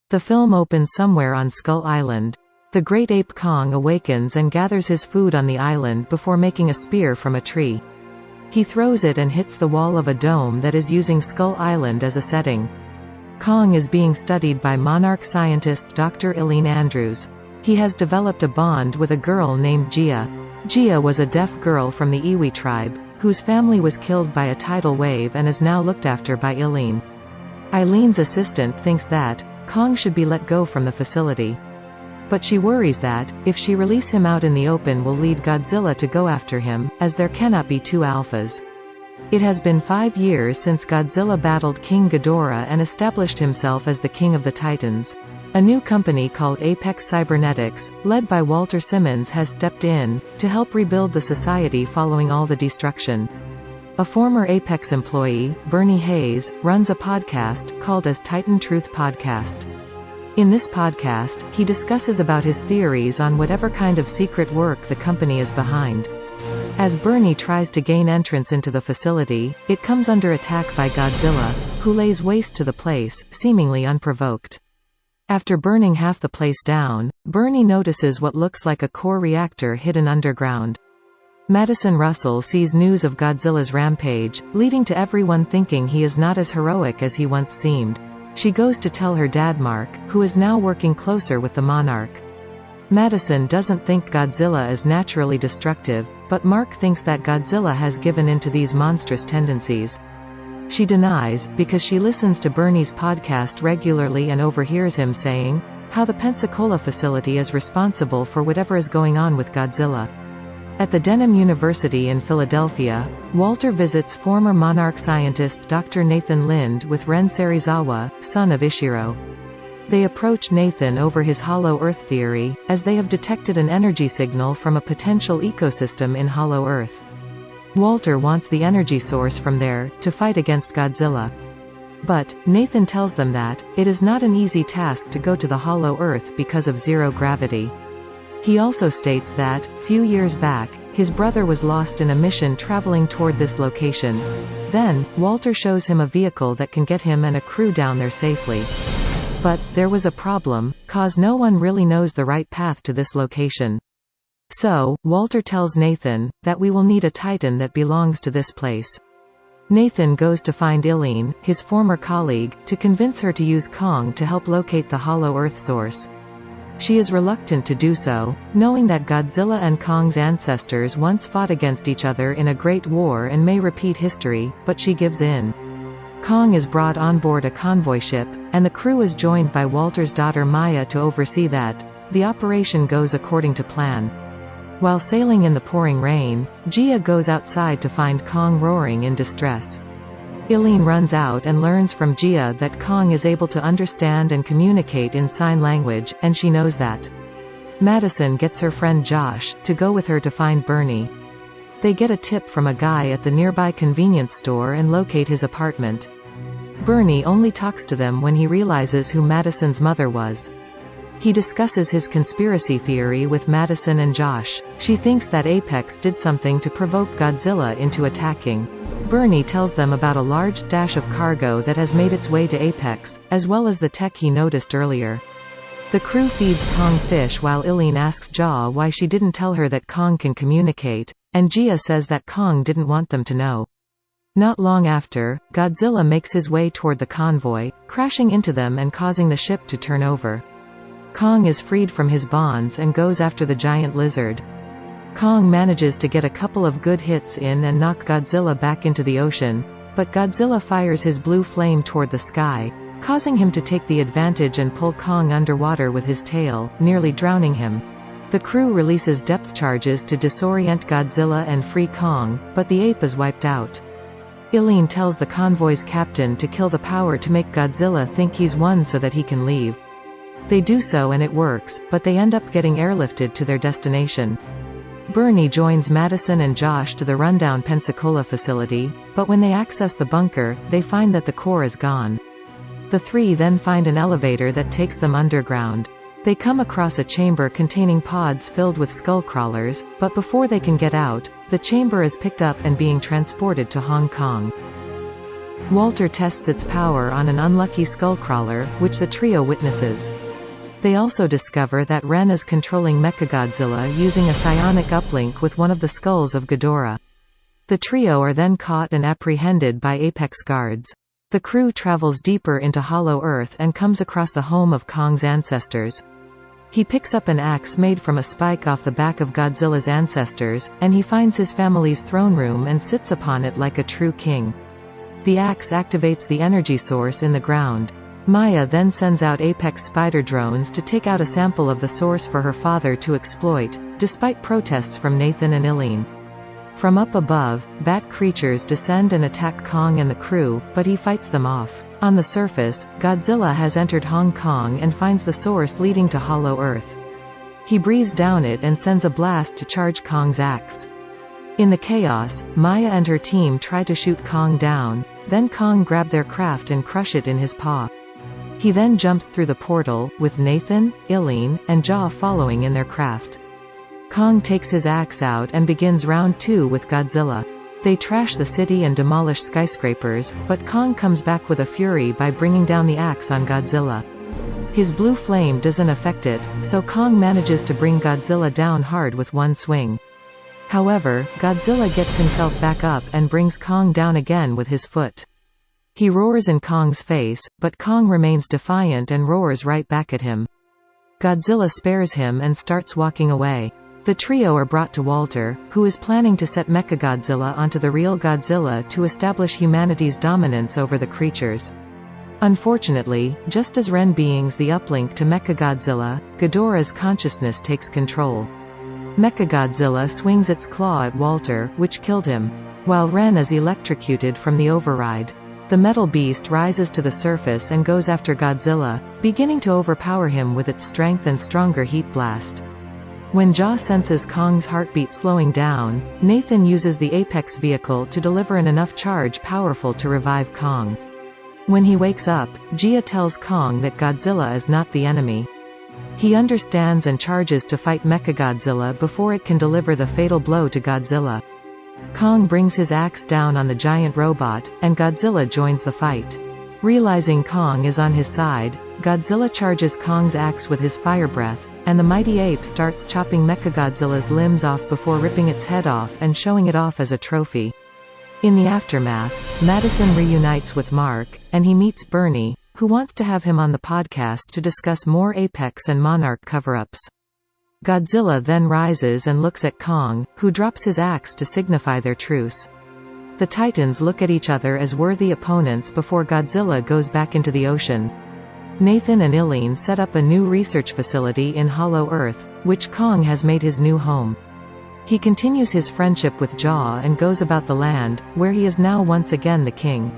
The film opens somewhere on Skull Island. The great ape Kong awakens and gathers his food on the island before making a spear from a tree. He throws it and hits the wall of a dome that is using Skull Island as a setting. Kong is being studied by monarch scientist Dr. Eileen Andrews. He has developed a bond with a girl named Gia. Gia was a deaf girl from the Iwi tribe, whose family was killed by a tidal wave and is now looked after by Eileen. Eileen's assistant thinks that Kong should be let go from the facility. But she worries that, if she release him out in the open will lead Godzilla to go after him, as there cannot be two alphas. It has been 5 years since Godzilla battled King Ghidorah and established himself as the King of the Titans. A new company called Apex Cybernetics, led by Walter Simmons, has stepped in to help rebuild the society following all the destruction. A former Apex employee, Bernie Hayes, runs a podcast called as Titan Truth Podcast. In this podcast, he discusses about his theories on whatever kind of secret work the company is behind. As Bernie tries to gain entrance into the facility, it comes under attack by Godzilla, who lays waste to the place, seemingly unprovoked. After burning half the place down, Bernie notices what looks like a core reactor hidden underground. Madison Russell sees news of Godzilla's rampage, leading to everyone thinking he is not as heroic as he once seemed. She goes to tell her dad Mark, who is now working closer with the Monarch. Madison doesn't think Godzilla is naturally destructive, but Mark thinks that Godzilla has given into these monstrous tendencies. She denies, because she listens to Bernie's podcast regularly and overhears him saying how the Pensacola facility is responsible for whatever is going on with Godzilla. At the Denham University in Philadelphia, Walter visits former Monarch scientist Dr. Nathan Lind with Ren Serizawa, son of Ishiro. They approach Nathan over his Hollow Earth theory, as they have detected an energy signal from a potential ecosystem in Hollow Earth. Walter wants the energy source from there, to fight against Godzilla. But Nathan tells them that it is not an easy task to go to the Hollow Earth because of zero gravity. He also states that, few years back, his brother was lost in a mission traveling toward this location. Then, Walter shows him a vehicle that can get him and a crew down there safely. But there was a problem, cause no one really knows the right path to this location. So, Walter tells Nathan that we will need a Titan that belongs to this place. Nathan goes to find Eileen, his former colleague, to convince her to use Kong to help locate the Hollow Earth source. She is reluctant to do so, knowing that Godzilla and Kong's ancestors once fought against each other in a great war and may repeat history, but she gives in. Kong is brought on board a convoy ship, and the crew is joined by Walter's daughter Maya to oversee that the operation goes according to plan. While sailing in the pouring rain, Gia goes outside to find Kong roaring in distress. Eileen runs out and learns from Gia that Kong is able to understand and communicate in sign language, and she knows that. Madison gets her friend Josh to go with her to find Bernie. They get a tip from a guy at the nearby convenience store and locate his apartment. Bernie only talks to them when he realizes who Madison's mother was. He discusses his conspiracy theory with Madison and Josh. She thinks that Apex did something to provoke Godzilla into attacking. Bernie tells them about a large stash of cargo that has made its way to Apex, as well as the tech he noticed earlier. The crew feeds Kong fish while Eileen asks Jaw why she didn't tell her that Kong can communicate, and Gia says that Kong didn't want them to know. Not long after, Godzilla makes his way toward the convoy, crashing into them and causing the ship to turn over. Kong is freed from his bonds and goes after the giant lizard. Kong manages to get a couple of good hits in and knock Godzilla back into the ocean, but Godzilla fires his blue flame toward the sky, causing him to take the advantage and pull Kong underwater with his tail, nearly drowning him. The crew releases depth charges to disorient Godzilla and free Kong, but the ape is wiped out. Eileen tells the convoy's captain to kill the power to make Godzilla think he's won so that he can leave. They do so and it works, but they end up getting airlifted to their destination. Bernie joins Madison and Josh to the rundown Pensacola facility, but when they access the bunker, they find that the core is gone. The three then find an elevator that takes them underground. They come across a chamber containing pods filled with skull crawlers, but before they can get out, the chamber is picked up and being transported to Hong Kong. Walter tests its power on an unlucky skullcrawler, which the trio witnesses. They also discover that Ren is controlling Mechagodzilla using a psionic uplink with one of the skulls of Ghidorah. The trio are then caught and apprehended by Apex guards. The crew travels deeper into Hollow Earth and comes across the home of Kong's ancestors. He picks up an axe made from a spike off the back of Godzilla's ancestors, and he finds his family's throne room and sits upon it like a true king. The axe activates the energy source in the ground. Maya then sends out Apex spider drones to take out a sample of the source for her father to exploit, despite protests from Nathan and Eileen. From up above, bat creatures descend and attack Kong and the crew, but he fights them off. On the surface, Godzilla has entered Hong Kong and finds the source leading to Hollow Earth. He breathes down it and sends a blast to charge Kong's axe. In the chaos, Maya and her team try to shoot Kong down, then Kong grabs their craft and crush it in his paw. He then jumps through the portal, with Nathan, Eileen, and Jaw following in their craft. Kong takes his axe out and begins round 2 with Godzilla. They trash the city and demolish skyscrapers, but Kong comes back with a fury by bringing down the axe on Godzilla. His blue flame doesn't affect it, so Kong manages to bring Godzilla down hard with one swing. However, Godzilla gets himself back up and brings Kong down again with his foot. He roars in Kong's face, but Kong remains defiant and roars right back at him. Godzilla spares him and starts walking away. The trio are brought to Walter, who is planning to set Mechagodzilla onto the real Godzilla to establish humanity's dominance over the creatures. Unfortunately, just as Ren beings the uplink to Mechagodzilla, Ghidorah's consciousness takes control. Mechagodzilla swings its claw at Walter, which killed him, while Ren is electrocuted from the override. The metal beast rises to the surface and goes after Godzilla, beginning to overpower him with its strength and stronger heat blast. When Jaw senses Kong's heartbeat slowing down, Nathan uses the Apex vehicle to deliver an enough charge powerful to revive Kong. When he wakes up, Gia tells Kong that Godzilla is not the enemy. He understands and charges to fight Mechagodzilla before it can deliver the fatal blow to Godzilla. Kong brings his axe down on the giant robot, and Godzilla joins the fight. Realizing Kong is on his side, Godzilla charges Kong's axe with his fire breath, and the mighty ape starts chopping Mechagodzilla's limbs off before ripping its head off and showing it off as a trophy. In the aftermath, Madison reunites with Mark, and he meets Bernie, who wants to have him on the podcast to discuss more Apex and Monarch cover-ups. Godzilla then rises and looks at Kong, who drops his axe to signify their truce. The Titans look at each other as worthy opponents before Godzilla goes back into the ocean. Nathan and Eileen set up a new research facility in Hollow Earth, which Kong has made his new home. He continues his friendship with Jaw and goes about the land, where he is now once again the king.